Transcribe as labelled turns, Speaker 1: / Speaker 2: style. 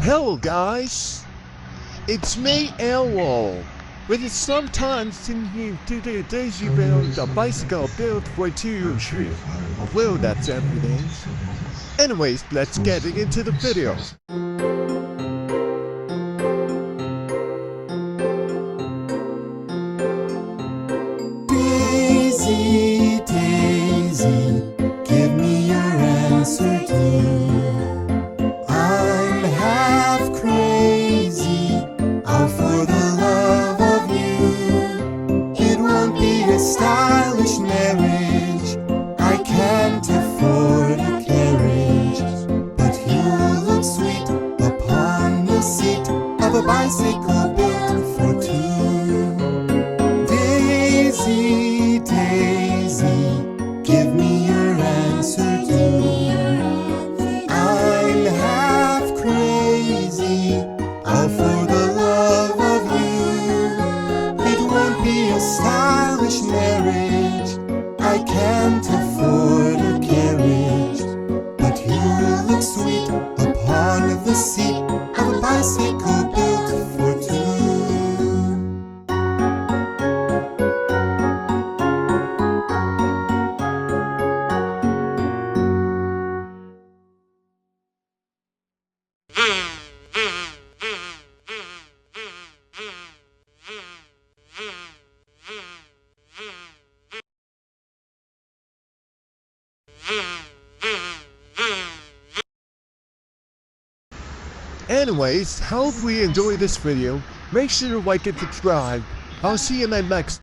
Speaker 1: Hello guys, it's me airlol. But it's sometimes in here to the daisy build a bicycle built for 2 trip. Well, that's everything. Anyways, let's get into the video.
Speaker 2: Daisy, Daisy, give me your answer too. I'm half crazy, all for the love of you. It won't be a stylish marriage, I can't afford a carriage, but you look sweet upon the seat of a bicycle built for two. Daisy, Daisy, give me your answer too. I'm half crazy, all for the love of you. It won't be a stylish marriage, I can't afford a carriage, but you look sweet upon the seat of a bicycle built for two.
Speaker 1: Anyways, hope you enjoyed this video. Make sure to like and subscribe. I'll see you in my next